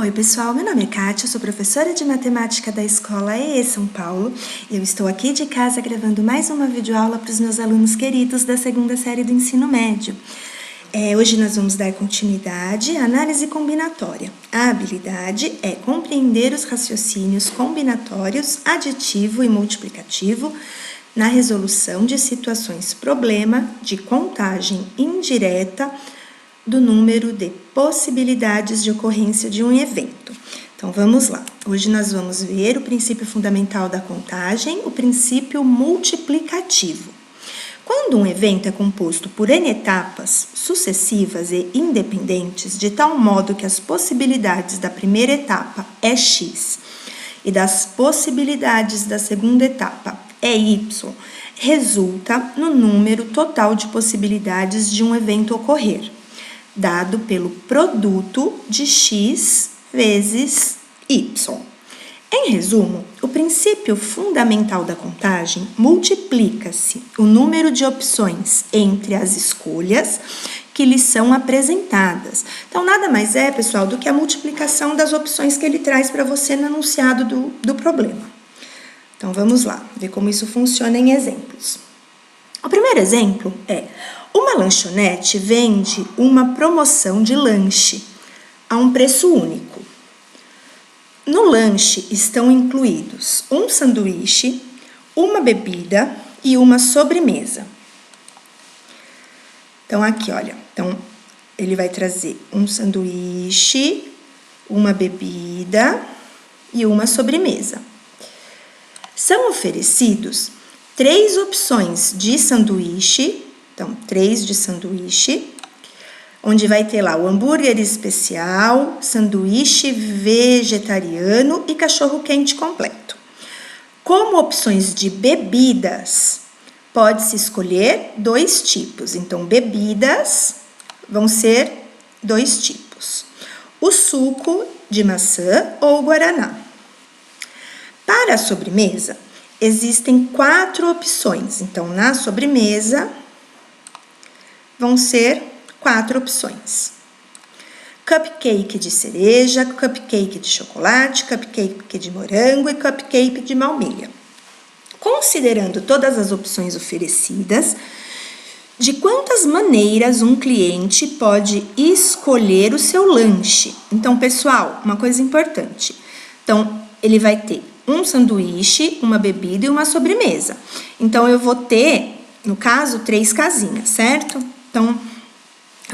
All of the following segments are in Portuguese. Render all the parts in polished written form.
Oi pessoal, meu nome é Kátia, eu sou professora de matemática da escola EE São Paulo e eu estou aqui de casa gravando mais uma videoaula para os meus alunos queridos da segunda série do ensino médio. Hoje nós vamos dar continuidade à análise combinatória. A habilidade é compreender os raciocínios combinatórios, aditivo e multiplicativo na resolução de situações problema de contagem indireta do número de possibilidades de ocorrência de um evento. Então, vamos lá. Hoje nós vamos ver o princípio fundamental da contagem, o princípio multiplicativo. Quando um evento é composto por N etapas sucessivas e independentes, de tal modo que as possibilidades da primeira etapa é x e das possibilidades da segunda etapa é y, resulta no número total de possibilidades de um evento ocorrer, dado pelo produto de x vezes y. Em resumo, o princípio fundamental da contagem multiplica-se o número de opções entre as escolhas que lhes são apresentadas. Então, nada mais é, pessoal, do que a multiplicação das opções que ele traz para você no enunciado do problema. Então, vamos lá, ver como isso funciona em exemplos. O primeiro exemplo é: uma lanchonete vende uma promoção de lanche a um preço único. No lanche estão incluídos um sanduíche, uma bebida e uma sobremesa. Então, aqui, olha, ele vai trazer um sanduíche, uma bebida e uma sobremesa. São oferecidos 3 opções de sanduíche. Então, 3 de sanduíche, onde vai ter lá o hambúrguer especial, sanduíche vegetariano e cachorro-quente completo. Como opções de bebidas, pode-se escolher 2 tipos. Então, bebidas vão ser 2 tipos: o suco de maçã ou guaraná. Para a sobremesa, existem 4 opções. Então, na sobremesa, vão ser 4 opções: cupcake de cereja, cupcake de chocolate, cupcake de morango e cupcake de baunilha. Considerando todas as opções oferecidas, de quantas maneiras um cliente pode escolher o seu lanche? Então, pessoal, uma coisa importante. Então, ele vai ter um sanduíche, uma bebida e uma sobremesa. Então, eu vou ter, no caso, 3 casinhas, certo? Então,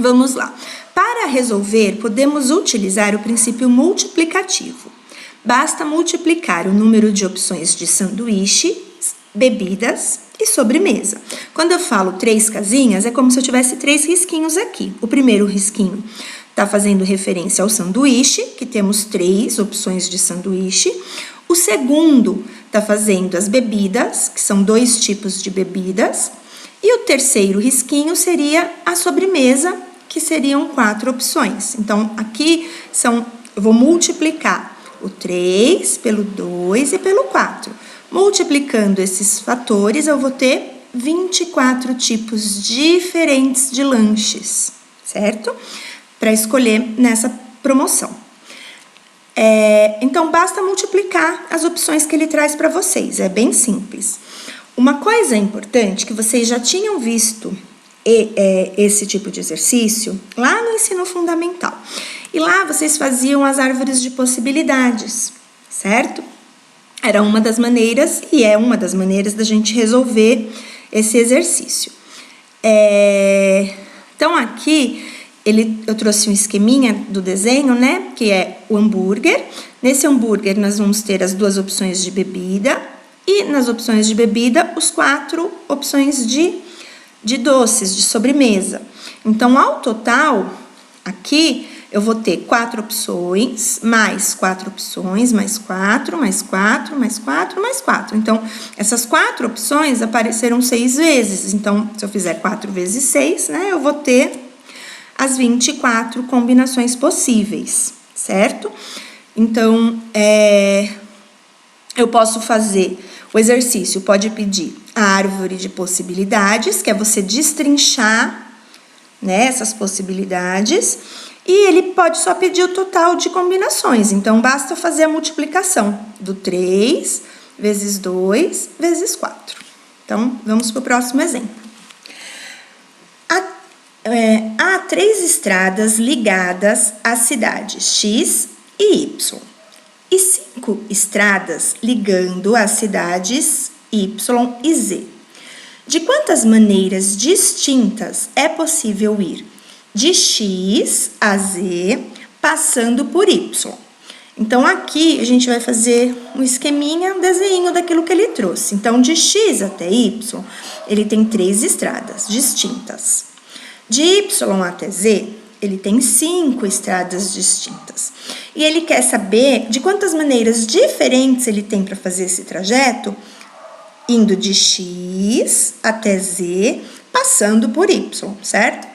vamos lá. Para resolver, podemos utilizar o princípio multiplicativo. Basta multiplicar o número de opções de sanduíche, bebidas e sobremesa. Quando eu falo 3 casinhas, é como se eu tivesse 3 risquinhos aqui. O primeiro risquinho está fazendo referência ao sanduíche, que temos 3 opções de sanduíche. O segundo está fazendo as bebidas, que são 2 tipos de bebidas. E o terceiro risquinho seria a sobremesa, que seriam 4 opções. Então, aqui eu vou multiplicar o 3 pelo 2 e pelo 4. Multiplicando esses fatores, eu vou ter 24 tipos diferentes de lanches, certo? Para escolher nessa promoção. Então, basta multiplicar as opções que ele traz para vocês, é bem simples. Uma coisa importante que vocês já tinham visto esse tipo de exercício lá no ensino fundamental. E lá vocês faziam as árvores de possibilidades, certo? Era uma das maneiras e é uma das maneiras da gente resolver esse exercício. Então, aqui eu trouxe um esqueminha do desenho, né? Que é o hambúrguer. Nesse hambúrguer nós vamos ter as 2 opções de bebida. E nas opções de bebida, os 4 opções de doces, de sobremesa. Então, ao total, aqui eu vou ter 4 opções, mais 4 opções, mais 4, mais 4, mais 4, mais 4. Então, essas 4 opções apareceram 6 vezes. Então, se eu fizer 4 vezes 6, né, eu vou ter as 24 combinações possíveis, certo? Então, eu posso fazer o exercício, pode pedir a árvore de possibilidades, que é você destrinchar, né, essas possibilidades, E ele pode só pedir o total de combinações, então basta fazer a multiplicação do 3 vezes 2 vezes 4. Então, vamos para o próximo exemplo. Há 3 estradas ligadas às cidades X e Y, e 5 estradas ligando às cidades Y e Z. De quantas maneiras distintas é possível ir de X a Z, passando por Y? Então, aqui a gente vai fazer um esqueminha, um desenho daquilo que ele trouxe. Então, de X até Y, ele tem 3 estradas distintas. De Y até Z, ele tem 5 estradas distintas. E ele quer saber de quantas maneiras diferentes ele tem para fazer esse trajeto, indo de X até Z, passando por Y, certo?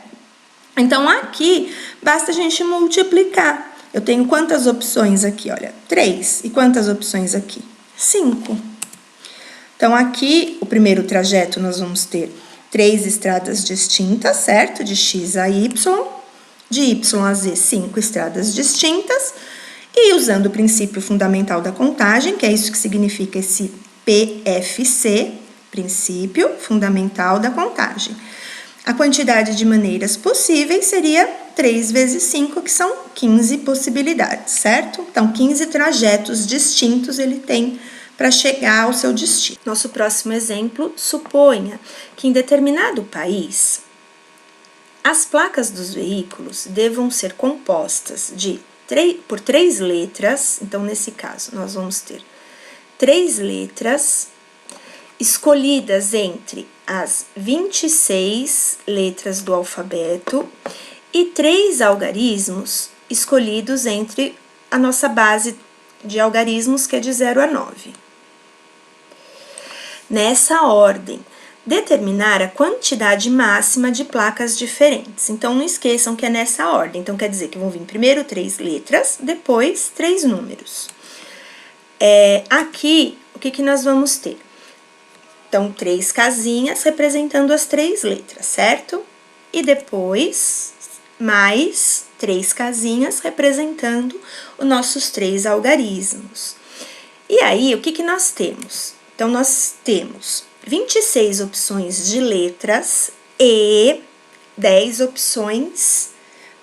Então, aqui, basta a gente multiplicar. Eu tenho quantas opções aqui? Olha, 3. E quantas opções aqui? 5. Então, aqui, o primeiro trajeto, nós vamos ter 3 estradas distintas, certo? De X a Y. De Y a Z, 5 estradas distintas. E usando o princípio fundamental da contagem, que é isso que significa esse PFC, princípio fundamental da contagem. A quantidade de maneiras possíveis seria 3 vezes 5, que são 15 possibilidades, certo? Então, 15 trajetos distintos ele tem para chegar ao seu destino. Nosso próximo exemplo, suponha que em determinado país, as placas dos veículos devam ser compostas por 3 letras. Então, nesse caso, nós vamos ter 3 letras escolhidas entre as 26 letras do alfabeto e 3 algarismos escolhidos entre a nossa base de algarismos, que é de 0 a 9. Nessa ordem, determinar a quantidade máxima de placas diferentes. Então, não esqueçam que é nessa ordem. Então, quer dizer que vão vir primeiro 3 letras, depois 3 números. Aqui, o que nós vamos ter? Então, 3 casinhas representando as 3 letras, certo? E depois, mais 3 casinhas representando os nossos 3 algarismos. E aí, o que nós temos? Então, nós temos 26 opções de letras e 10 opções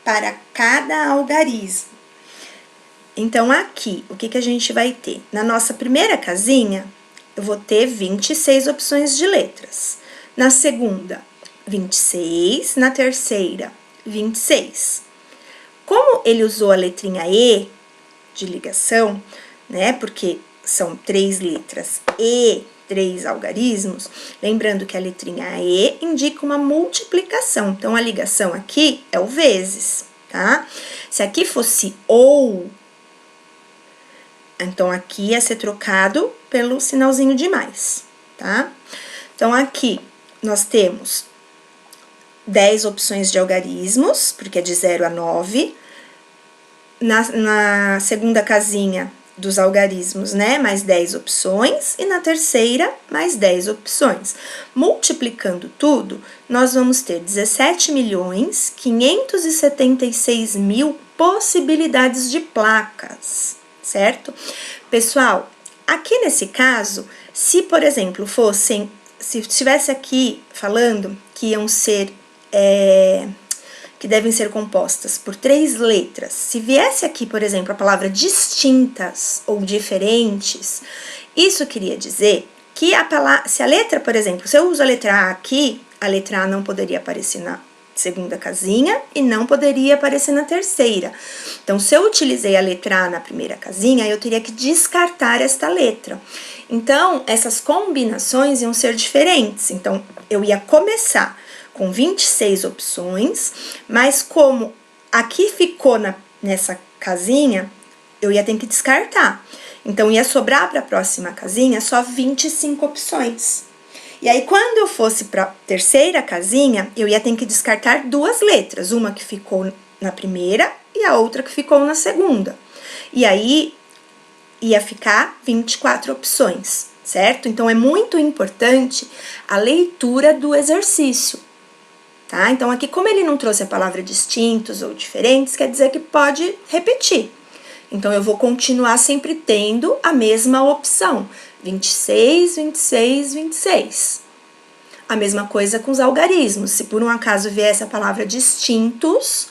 para cada algarismo. Então, aqui, o que a gente vai ter? Na nossa primeira casinha, eu vou ter 26 opções de letras. Na segunda, 26. Na terceira, 26. Como ele usou a letrinha E de ligação, né? Porque são 3 letras e 3 algarismos, lembrando que a letrinha E indica uma multiplicação. Então, a ligação aqui é o vezes, tá? Se aqui fosse ou, então, aqui ia ser trocado pelo sinalzinho de mais, tá? Então, aqui nós temos 10 opções de algarismos, porque é de 0 a 9. Na segunda casinha dos algarismos, né, mais 10 opções. E na terceira, mais 10 opções. Multiplicando tudo, nós vamos ter 17.576.000 possibilidades de placas, certo? Pessoal, aqui nesse caso, se, por exemplo, se estivesse aqui falando que iam ser, que devem ser compostas por 3 letras, se viesse aqui, por exemplo, a palavra distintas ou diferentes, isso queria dizer que se a letra, por exemplo, se eu uso a letra A aqui, a letra A não poderia aparecer na segunda casinha e não poderia aparecer na terceira. Então, se eu utilizei a letra A na primeira casinha, eu teria que descartar esta letra. Então, essas combinações iam ser diferentes. Então, eu ia começar com 26 opções, mas como aqui ficou nessa casinha, eu ia ter que descartar. Então, ia sobrar para a próxima casinha só 25 opções. E aí, quando eu fosse para a terceira casinha, eu ia ter que descartar 2 letras, uma que ficou na primeira e a outra que ficou na segunda. E aí, ia ficar 24 opções, certo? Então, é muito importante a leitura do exercício. tá? Então, aqui, como ele não trouxe a palavra distintos ou diferentes, quer dizer que pode repetir. Então, eu vou continuar sempre tendo a mesma opção, 26, 26, 26. A mesma coisa com os algarismos. Se por um acaso viesse a palavra distintos,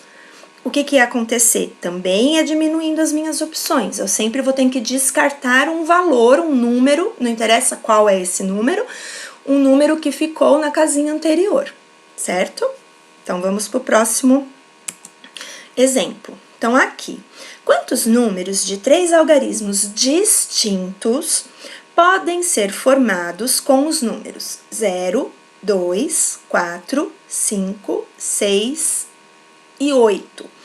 o que ia acontecer? Também ia diminuindo as minhas opções. Eu sempre vou ter que descartar um valor, um número, não interessa qual é esse número, um número que ficou na casinha anterior, certo? Então, vamos para o próximo exemplo. Então, aqui, quantos números de 3 algarismos distintos podem ser formados com os números 0, 2, 4, 5, 6 e 8?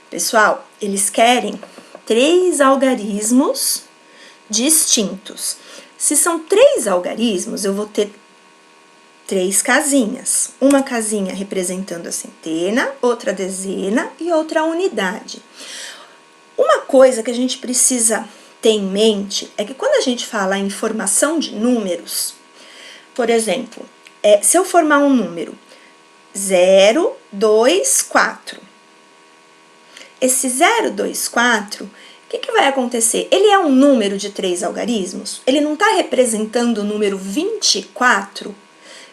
Pessoal, eles querem 3 algarismos distintos. Se são 3 algarismos, eu vou ter 3 casinhas. Uma casinha representando a centena, outra a dezena e outra a unidade. Uma coisa que a gente precisa ter em mente é que quando a gente fala em formação de números, por exemplo, se eu formar um número 0, 2, 4. Esse 0, 2, 4, o que vai acontecer? Ele é um número de 3 algarismos? Ele não está representando o número 24?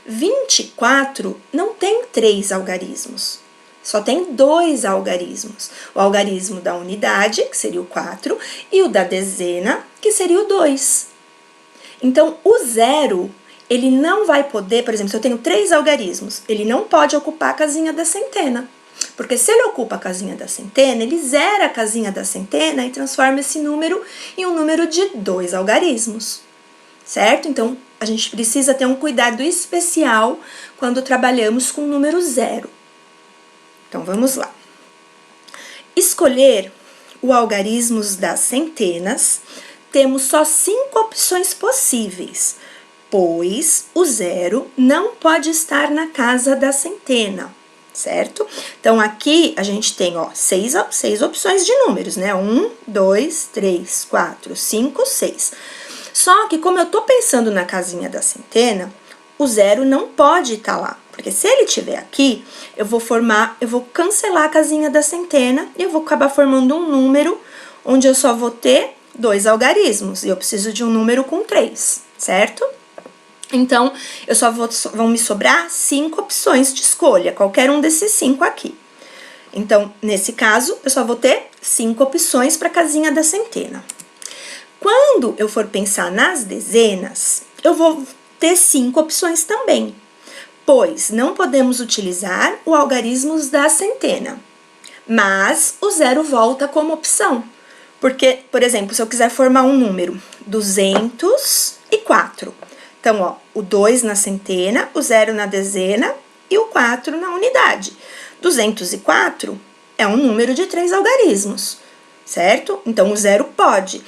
24 não tem 3 algarismos, só tem 2 algarismos. O algarismo da unidade, que seria o 4, e o da dezena, que seria o 2. Então, o 0, ele não vai poder, por exemplo, se eu tenho 3 algarismos, ele não pode ocupar a casinha da centena. Porque se ele ocupa a casinha da centena, ele zera a casinha da centena e transforma esse número em um número de 2 algarismos, certo? Então, a gente precisa ter um cuidado especial quando trabalhamos com o número 0. Então, vamos lá. Escolher o algarismos das centenas, temos só 5 opções possíveis, pois o 0 não pode estar na casa da centena, certo? Então, aqui a gente tem, ó, 6 opções de números, né? 1, 2, 3, 4, 5, 6. Só que, como eu tô pensando na casinha da centena, o 0 não pode estar lá. Porque se ele estiver aqui, eu vou cancelar a casinha da centena e eu vou acabar formando um número onde eu só vou ter 2 algarismos. E eu preciso de um número com 3, certo? Então, vão me sobrar 5 opções de escolha, qualquer um desses 5 aqui. Então, nesse caso, eu só vou ter 5 opções para a casinha da centena. Quando eu for pensar nas dezenas, eu vou ter 5 opções também, pois não podemos utilizar o algarismos da centena, mas o 0 volta como opção. Porque, por exemplo, se eu quiser formar um número 204, então, ó, o 2 na centena, o 0 na dezena e o 4 na unidade. 204 é um número de 3 algarismos, certo? Então, o 0 pode.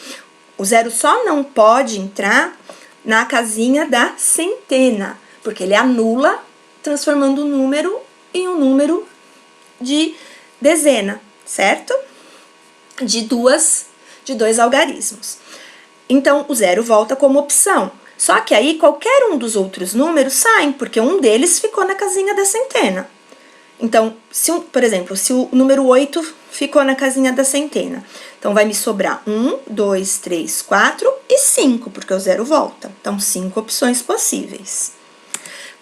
O 0 só não pode entrar na casinha da centena, porque ele anula, transformando o número em um número de dezena, certo? De 2 algarismos. Então, o 0 volta como opção. Só que aí, qualquer um dos outros números saem, porque um deles ficou na casinha da centena. Então, por exemplo, se o número 8 ficou na casinha da centena, então vai me sobrar 1, 2, 3, 4 e 5, porque o 0 volta. Então, 5 opções possíveis.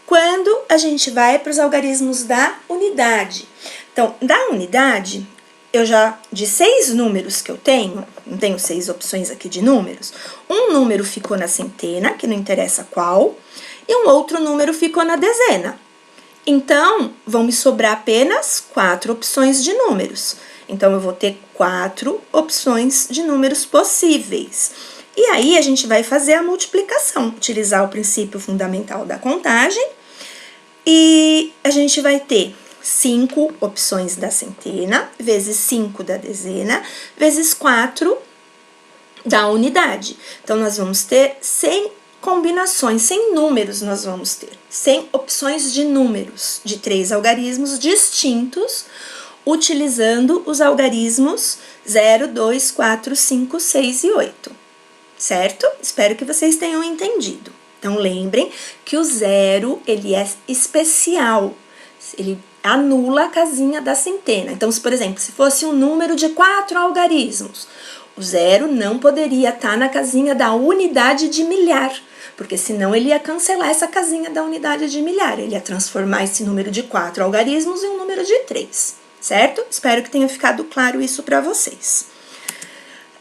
Quando a gente vai para os algarismos da unidade? Então, da unidade, de 6 números que eu tenho, não tenho 6 opções aqui de números, um número ficou na centena, que não interessa qual, e um outro número ficou na dezena. Então, vão me sobrar apenas 4 opções de números. Então, eu vou ter 4 opções de números possíveis. E aí, a gente vai fazer a multiplicação, utilizar o princípio fundamental da contagem, e a gente vai ter 5 opções da centena, vezes 5 da dezena, vezes 4 da unidade. Então, nós vamos ter 100 combinações, 100 números nós vamos ter. 100 opções de números, de 3 algarismos distintos, utilizando os algarismos 0, 2, 4, 5, 6 e 8. Certo? Espero que vocês tenham entendido. Então, lembrem que o 0, ele é especial. Ele anula a casinha da centena. Então, por exemplo, se fosse um número de 4 algarismos, o 0 não poderia estar na casinha da unidade de milhar, porque senão ele ia cancelar essa casinha da unidade de milhar. Ele ia transformar esse número de 4 algarismos em um número de 3, certo? Espero que tenha ficado claro isso para vocês.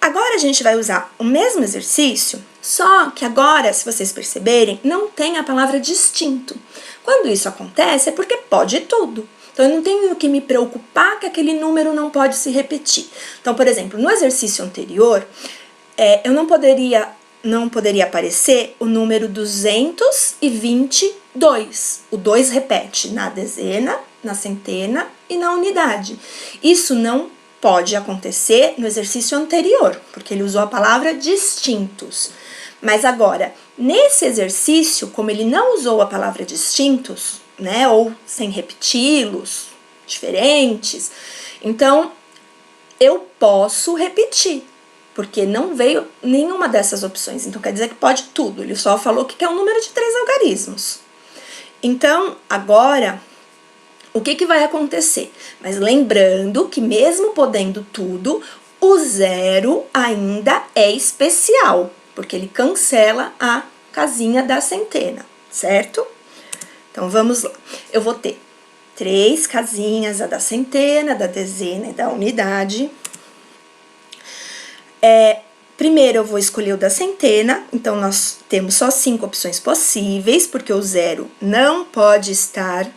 Agora a gente vai usar o mesmo exercício, só que agora, se vocês perceberem, não tem a palavra distinto. Quando isso acontece é porque pode tudo. Então, eu não tenho que me preocupar que aquele número não pode se repetir. Então, por exemplo, no exercício anterior, eu não poderia aparecer o número 222. O 2 repete na dezena, na centena e na unidade. Isso não pode acontecer no exercício anterior, porque ele usou a palavra distintos. Mas agora, nesse exercício, como ele não usou a palavra distintos, né, ou sem repeti-los, diferentes, então eu posso repetir, porque não veio nenhuma dessas opções. Então quer dizer que pode tudo, ele só falou que é um número de 3 algarismos. Então, agora, o que vai acontecer? Mas lembrando que mesmo podendo tudo, o 0 ainda é especial, porque ele cancela a casinha da centena, certo? Então, vamos lá. Eu vou ter 3 casinhas, a da centena, da dezena e da unidade. Primeiro, eu vou escolher o da centena. Então, nós temos só 5 opções possíveis, porque o 0 não pode estar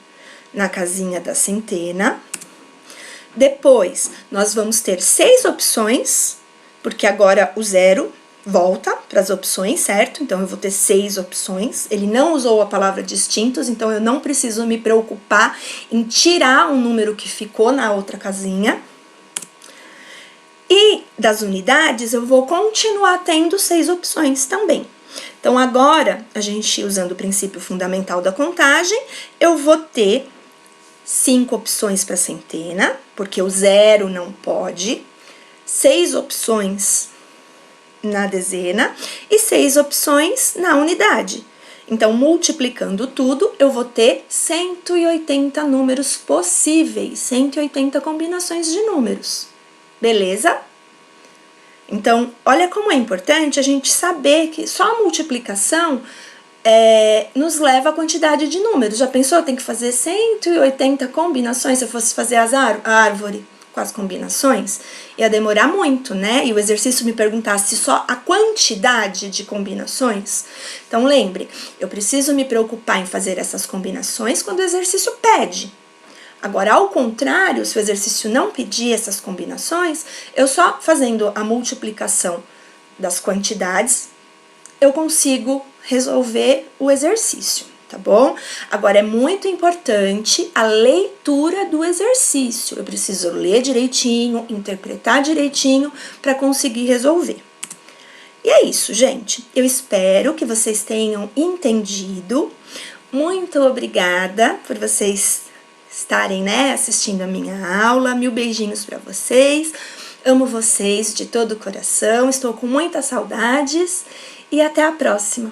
na casinha da centena. Depois, nós vamos ter 6 opções, porque agora o 0 volta para as opções, certo? Então, eu vou ter 6 opções. Ele não usou a palavra distintos, então eu não preciso me preocupar em tirar um número que ficou na outra casinha. E das unidades, eu vou continuar tendo 6 opções também. Então, agora, a gente usando o princípio fundamental da contagem, eu vou ter 5 opções para centena, porque o 0 não pode, 6 opções na dezena e 6 opções na unidade. Então, multiplicando tudo, eu vou ter 180 números possíveis, 180 combinações de números. Beleza? Então, olha como é importante a gente saber que só a multiplicação nos leva à quantidade de números. Já pensou? Tem que fazer 180 combinações. Se eu fosse fazer a árvore com as combinações, ia demorar muito, né? E o exercício me perguntasse só a quantidade de combinações. Então, lembre, eu preciso me preocupar em fazer essas combinações quando o exercício pede. Agora, ao contrário, se o exercício não pedir essas combinações, eu só fazendo a multiplicação das quantidades, eu consigo resolver o exercício, tá bom? Agora, é muito importante a leitura do exercício. Eu preciso ler direitinho, interpretar direitinho para conseguir resolver. E é isso, gente. Eu espero que vocês tenham entendido. Muito obrigada por vocês estarem, assistindo a minha aula. 1000 beijinhos para vocês. Amo vocês de todo o coração. Estou com muitas saudades e até a próxima.